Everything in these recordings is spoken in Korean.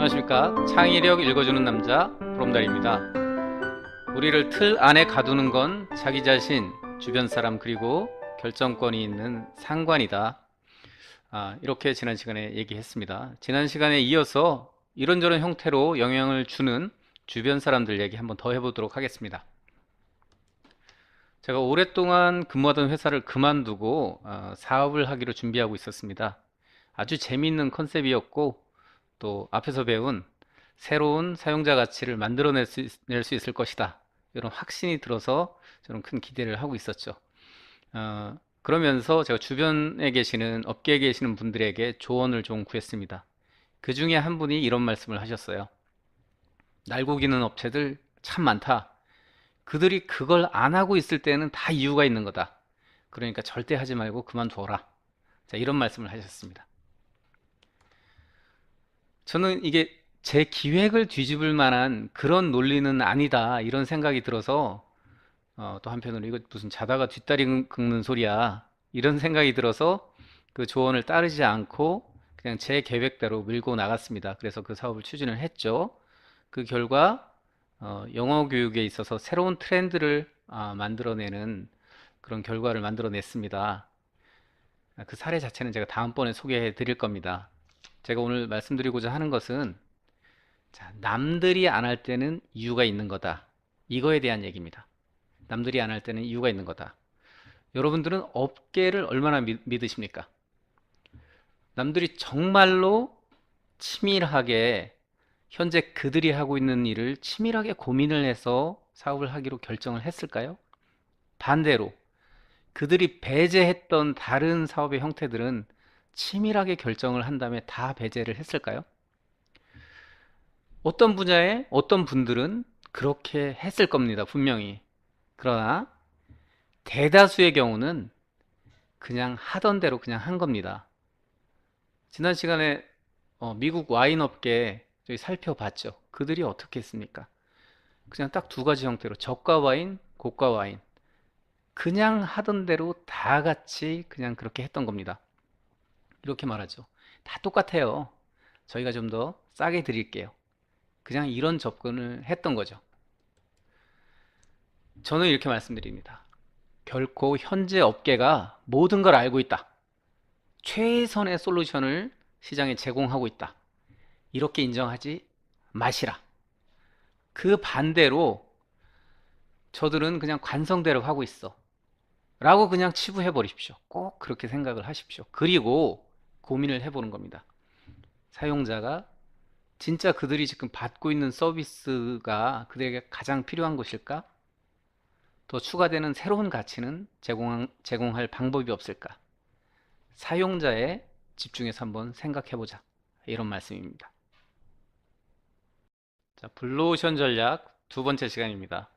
안녕하십니까. 창의력 읽어주는 남자 보롬달입니다. 우리를 틀 안에 가두는 건 자기 자신, 주변 사람 그리고 결정권이 있는 상관이다. 이렇게 지난 시간에 얘기했습니다. 지난 시간에 이어서 이런저런 형태로 영향을 주는 주변 사람들 얘기 한번 더 해보도록 하겠습니다. 제가 오랫동안 근무하던 회사를 그만두고 사업을 하기로 준비하고 있었습니다. 아주 재미있는 컨셉이었고 또 앞에서 배운 새로운 사용자 가치를 만들어낼 수 있을 것이다. 이런 확신이 들어서 저는 큰 기대를 하고 있었죠. 그러면서 제가 주변에 계시는 업계에 계시는 분들에게 조언을 좀 구했습니다. 그 중에 한 분이 이런 말씀을 하셨어요. 날고기는 업체들 참 많다. 그들이 그걸 안 하고 있을 때는 다 이유가 있는 거다. 그러니까 절대 하지 말고 그만두어라. 자, 이런 말씀을 하셨습니다. 저는 이게 제 기획을 뒤집을 만한 그런 논리는 아니다 이런 생각이 들어서 또 한편으로 이거 무슨 자다가 뒷다리 긁는 소리야 이런 생각이 들어서 그 조언을 따르지 않고 그냥 제 계획대로 밀고 나갔습니다. 그래서 그 사업을 추진을 했죠. 그 결과 영어 교육에 있어서 새로운 트렌드를 만들어내는 그런 결과를 만들어냈습니다. 그 사례 자체는 제가 다음번에 소개해 드릴 겁니다. 제가 오늘 말씀드리고자 하는 것은 자, 남들이 안 할 때는 이유가 있는 거다. 이거에 대한 얘기입니다. 남들이 안 할 때는 이유가 있는 거다. 여러분들은 업계를 얼마나 믿으십니까? 남들이 정말로 치밀하게 현재 그들이 하고 있는 일을 치밀하게 고민을 해서 사업을 하기로 결정을 했을까요? 반대로 그들이 배제했던 다른 사업의 형태들은 치밀하게 결정을 한 다음에 다 배제를 했을까요? 어떤 분야에 어떤 분들은 그렇게 했을 겁니다. 분명히. 그러나 대다수의 경우는 그냥 하던 대로 그냥 한 겁니다. 지난 시간에 미국 와인 업계 저희 살펴봤죠. 그들이 어떻게 했습니까? 그냥 딱 두 가지 형태로 저가 와인, 고가 와인. 그냥 하던 대로 다 같이 그냥 그렇게 했던 겁니다. 이렇게 말하죠. 다 똑같아요. 저희가 좀 더 싸게 드릴게요. 그냥 이런 접근을 했던 거죠. 저는 이렇게 말씀드립니다. 결코 현재 업계가 모든 걸 알고 있다. 최선의 솔루션을 시장에 제공하고 있다. 이렇게 인정하지 마시라. 그 반대로 저들은 그냥 관성대로 하고 있어. 라고 그냥 치부해 버리십시오. 꼭 그렇게 생각을 하십시오. 그리고 고민을 해보는 겁니다. 사용자가 진짜 그들이 지금 받고 있는 서비스가 그들에게 가장 필요한 것일까? 더 추가되는 새로운 가치는 제공할 방법이 없을까? 사용자에 집중해서 한번 생각해보자. 이런 말씀입니다. 자, 블루오션 전략 두 번째 시간입니다.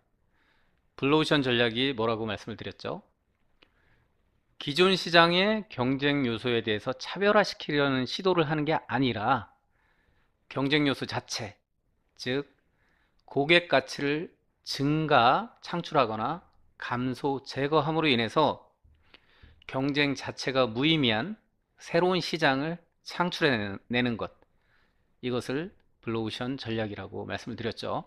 블루오션 전략이 뭐라고 말씀을 드렸죠? 기존 시장의 경쟁 요소에 대해서 차별화시키려는 시도를 하는 게 아니라 경쟁 요소 자체, 즉 고객 가치를 창출하거나 감소, 제거함으로 인해서 경쟁 자체가 무의미한 새로운 시장을 창출해내는 것. 이것을 블루오션 전략이라고 말씀을 드렸죠.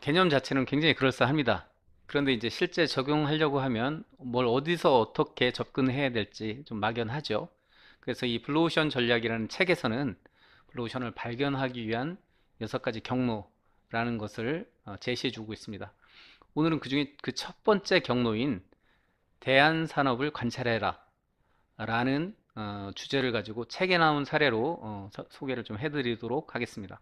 개념 자체는 굉장히 그럴싸합니다. 그런데 이제 실제 적용하려고 하면 뭘 어디서 어떻게 접근해야 될지 좀 막연하죠. 그래서 이 블루오션 전략이라는 책에서는 블루오션을 발견하기 위한 6가지 경로라는 것을 제시해 주고 있습니다. 오늘은 그 중에 그 첫 번째 경로인 대한산업을 관찰해라 라는 주제를 가지고 책에 나온 사례로 소개를 좀 해드리도록 하겠습니다.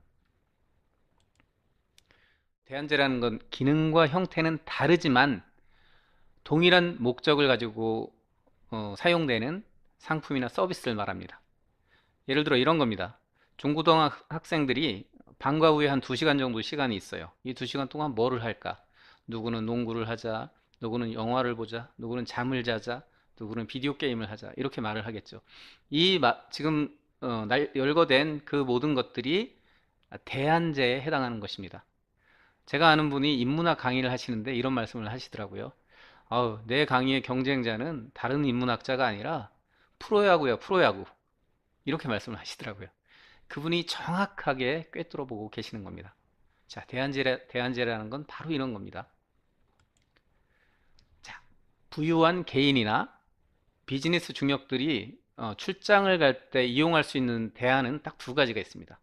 대안제라는 건 기능과 형태는 다르지만 동일한 목적을 가지고 사용되는 상품이나 서비스를 말합니다. 예를 들어 이런 겁니다. 중고등학생들이 방과 후에 한 2시간 정도 시간이 있어요. 이 2시간 동안 뭐를 할까? 누구는 농구를 하자, 누구는 영화를 보자, 누구는 잠을 자자, 누구는 비디오 게임을 하자 이렇게 말을 하겠죠. 지금 열거된 그 모든 것들이 대안제에 해당하는 것입니다. 제가 아는 분이 인문학 강의를 하시는데 이런 말씀을 하시더라고요. 내 강의의 경쟁자는 다른 인문학자가 아니라 프로야구야, 프로야구. 이렇게 말씀을 하시더라고요. 그분이 정확하게 꿰뚫어 보고 계시는 겁니다. 자, 대안제라는 건 바로 이런 겁니다. 자, 부유한 개인이나 비즈니스 중역들이 출장을 갈 때 이용할 수 있는 대안은 딱 두 가지가 있습니다.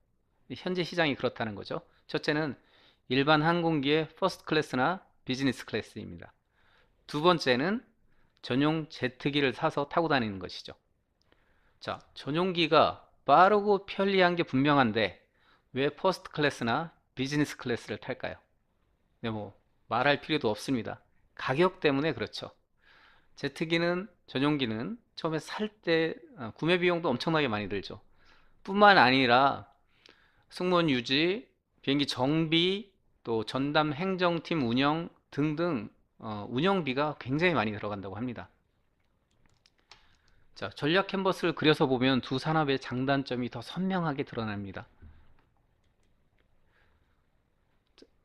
현재 시장이 그렇다는 거죠. 첫째는 일반 항공기의 퍼스트 클래스나 비즈니스 클래스입니다. 두 번째는 전용 제트기를 사서 타고 다니는 것이죠. 자, 전용기가 빠르고 편리한 게 분명한데 왜 퍼스트 클래스나 비즈니스 클래스를 탈까요? 네, 뭐 말할 필요도 없습니다. 가격 때문에 그렇죠. 제트기는 전용기는 처음에 살 때 구매 비용도 엄청나게 많이 들죠. 뿐만 아니라 승무원 유지, 비행기 정비, 또 전담 행정팀 운영 등등 운영비가 굉장히 많이 들어간다고 합니다. 자, 전략 캔버스를 그려서 보면 두 산업의 장단점이 더 선명하게 드러납니다.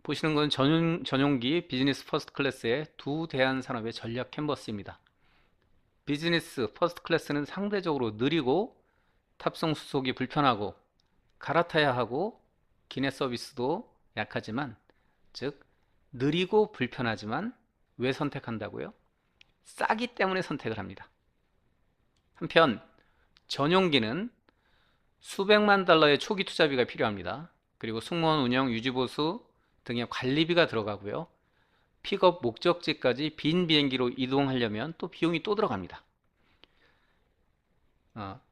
보시는 건 전용기 비즈니스 퍼스트 클래스의 두 대한 산업의 전략 캔버스입니다. 비즈니스 퍼스트 클래스는 상대적으로 느리고 탑승 수속이 불편하고 갈아타야 하고 기내 서비스도 약하지만, 즉 느리고 불편하지만 왜 선택한다고요? 싸기 때문에 선택을 합니다. 한편 전용기는 수백만 달러의 초기 투자비가 필요합니다. 그리고 승무원 운영, 유지보수 등의 관리비가 들어가고요. 픽업 목적지까지 빈 비행기로 이동하려면 또 비용이 또 들어갑니다.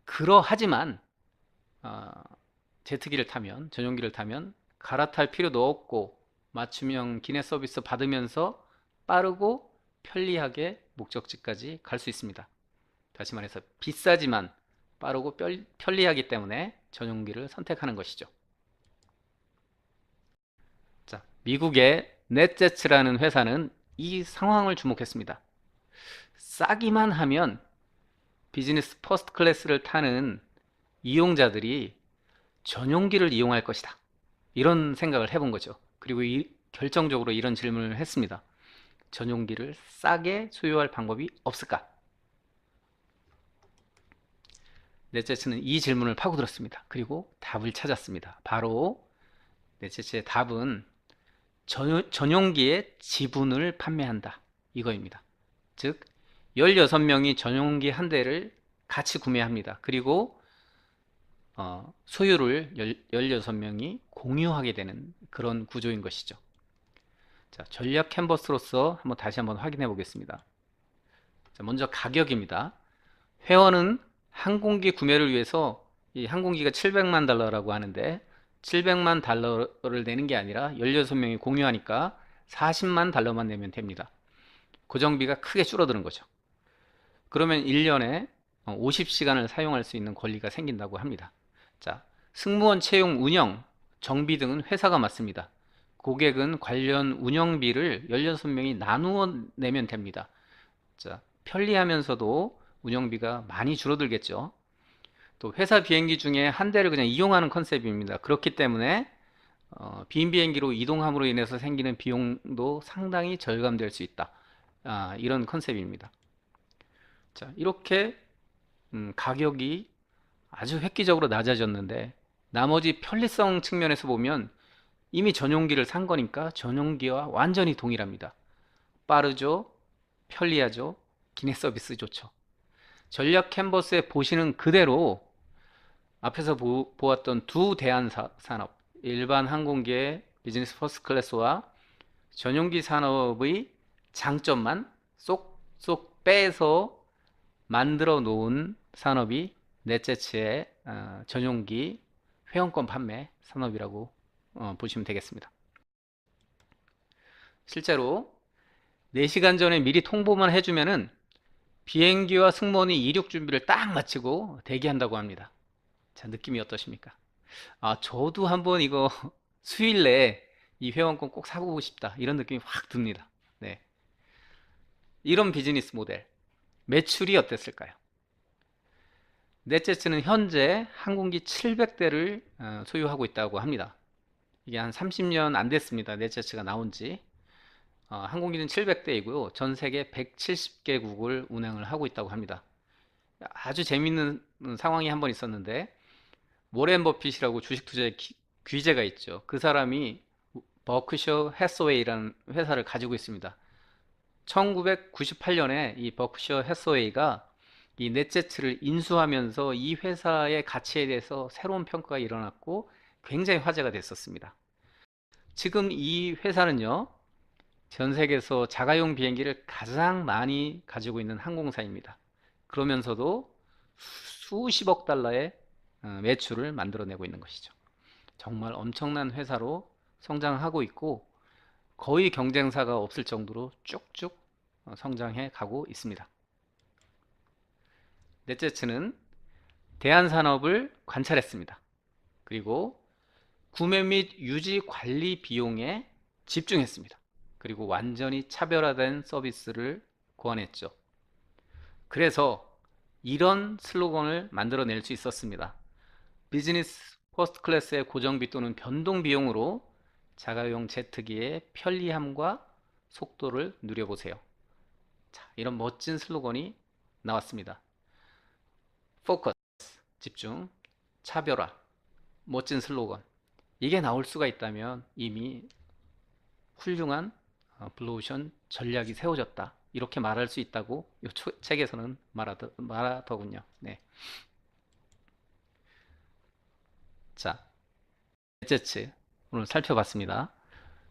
그러하지만 제트기를 타면, 전용기를 타면 갈아탈 필요도 없고 맞춤형 기내 서비스 받으면서 빠르고 편리하게 목적지까지 갈 수 있습니다. 다시 말해서 비싸지만 빠르고 편리하기 때문에 전용기를 선택하는 것이죠. 자, 미국의 넷제츠라는 회사는 이 상황을 주목했습니다. 싸기만 하면 비즈니스 퍼스트 클래스를 타는 이용자들이 전용기를 이용할 것이다. 이런 생각을 해본 거죠. 그리고 결정적으로 이런 질문을 했습니다. 전용기를 싸게 소유할 방법이 없을까? 넷제츠는 이 질문을 파고들었습니다. 그리고 답을 찾았습니다. 바로 넷제츠의 답은 전용기의 지분을 판매한다. 이거입니다. 즉 16명이 전용기 한 대를 같이 구매합니다. 그리고 소유를 16명이 공유하게 되는 그런 구조인 것이죠. 자, 전략 캔버스로서 다시 한번 확인해 보겠습니다. 자, 먼저 가격입니다. 회원은 항공기 구매를 위해서 이 항공기가 700만 달러라고 하는데 700만 달러를 내는 게 아니라 16명이 공유하니까 40만 달러만 내면 됩니다. 고정비가 크게 줄어드는 거죠. 그러면 1년에 50시간을 사용할 수 있는 권리가 생긴다고 합니다. 자, 승무원 채용 운영, 정비 등은 회사가 맡습니다. 고객은 관련 운영비를 16명이 나누어 내면 됩니다. 자, 편리하면서도 운영비가 많이 줄어들겠죠. 또 회사 비행기 중에 한 대를 그냥 이용하는 컨셉입니다. 그렇기 때문에 빈 비행기로 이동함으로 인해서 생기는 비용도 상당히 절감될 수 있다. 이런 컨셉입니다. 자, 이렇게 가격이 아주 획기적으로 낮아졌는데 나머지 편리성 측면에서 보면 이미 전용기를 산 거니까 전용기와 완전히 동일합니다. 빠르죠, 편리하죠, 기내 서비스 좋죠. 전략 캔버스에 보시는 그대로 앞에서 보았던 두 대한 산업, 일반 항공기의 비즈니스 퍼스트 클래스와 전용기 산업의 장점만 쏙쏙 빼서 만들어 놓은 산업이 넷제츠의 전용기 회원권 판매 산업이라고 보시면 되겠습니다. 실제로 4시간 전에 미리 통보만 해주면은 비행기와 승무원이 이륙 준비를 딱 마치고 대기한다고 합니다. 자, 느낌이 어떠십니까? 저도 한번 이거 수일 내에 이 회원권 꼭 사보고 싶다. 이런 느낌이 확 듭니다. 네. 이런 비즈니스 모델. 매출이 어땠을까요? 넷제츠는 현재 항공기 700대를 소유하고 있다고 합니다. 이게 한 30년 안 됐습니다. 넷제츠가 나온 지. 항공기는 700대이고요. 전 세계 170개국을 운행을 하고 있다고 합니다. 아주 재밌는 상황이 한 번 있었는데 워렌 버핏이라고 주식 투자에 귀재가 있죠. 그 사람이 버크셔 해서웨이라는 회사를 가지고 있습니다. 1998년에 이 버크셔 해서웨이가 이 넷제츠를 인수하면서 이 회사의 가치에 대해서 새로운 평가가 일어났고 굉장히 화제가 됐었습니다. 지금 이 회사는요, 전 세계에서 자가용 비행기를 가장 많이 가지고 있는 항공사입니다. 그러면서도 수십억 달러의 매출을 만들어내고 있는 것이죠. 정말 엄청난 회사로 성장하고 있고 거의 경쟁사가 없을 정도로 쭉쭉 성장해 가고 있습니다. 넷제츠는 대한산업을 관찰했습니다. 그리고 구매 및 유지 관리 비용에 집중했습니다. 그리고 완전히 차별화된 서비스를 고안했죠. 그래서 이런 슬로건을 만들어낼 수 있었습니다. 비즈니스 퍼스트 클래스의 고정비 또는 변동 비용으로 자가용 제트기의 편리함과 속도를 누려보세요. 자, 이런 멋진 슬로건이 나왔습니다. 포커스, 집중, 차별화, 멋진 슬로건. 이게 나올 수가 있다면 이미 훌륭한 블루오션 전략이 세워졌다. 이렇게 말할 수 있다고 이 책에서는 말하더군요. 네. 자, 넷제츠 오늘 살펴봤습니다.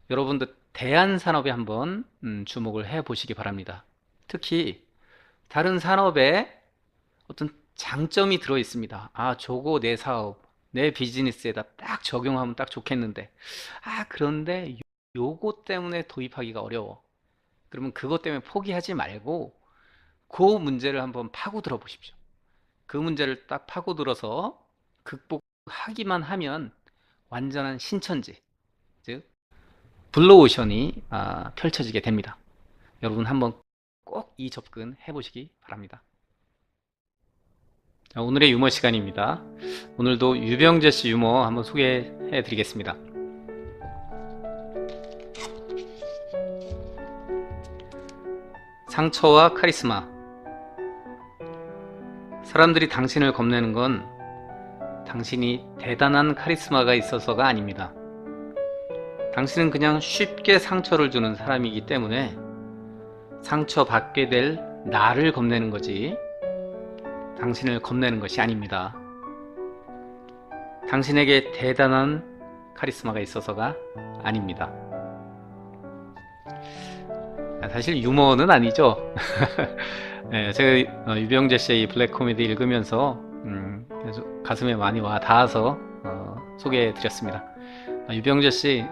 여러분들 대한산업에 한번 주목을 해 보시기 바랍니다. 특히 다른 산업에 어떤 장점이 들어 있습니다. 아, 저거 내 사업, 내 비즈니스에다 딱 적용하면 딱 좋겠는데, 아, 그런데 요거 때문에 도입하기가 어려워. 그러면 그것 때문에 포기하지 말고 그 문제를 한번 파고들어 보십시오. 그 문제를 딱 파고들어서 극복하기만 하면 완전한 신천지, 즉 블루오션이 펼쳐지게 됩니다. 여러분 한번 꼭 이 접근 해보시기 바랍니다. 자, 오늘의 유머 시간입니다. 오늘도 유병재 씨 유머 한번 소개해 드리겠습니다. 상처와 카리스마. 사람들이 당신을 겁내는 건 당신이 대단한 카리스마가 있어서가 아닙니다. 당신은 그냥 쉽게 상처를 주는 사람이기 때문에 상처받게 될 나를 겁내는 거지 당신을 겁내는 것이 아닙니다. 당신에게 대단한 카리스마가 있어서가 아닙니다. 사실 유머는 아니죠. 네, 제가 유병재 씨의 블랙 코미디 읽으면서 가슴에 많이 와 닿아서 소개해 드렸습니다. 유병재 씨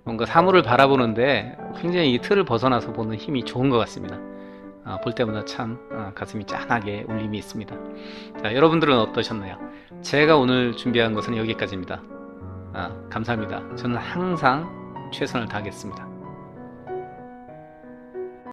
뭔가 사물을 바라보는데 굉장히 이 틀을 벗어나서 보는 힘이 좋은 것 같습니다. 볼 때마다 참 가슴이 짠하게 울림이 있습니다. 자, 여러분들은 어떠셨나요? 제가 오늘 준비한 것은 여기까지입니다. 감사합니다. 저는 항상 최선을 다하겠습니다.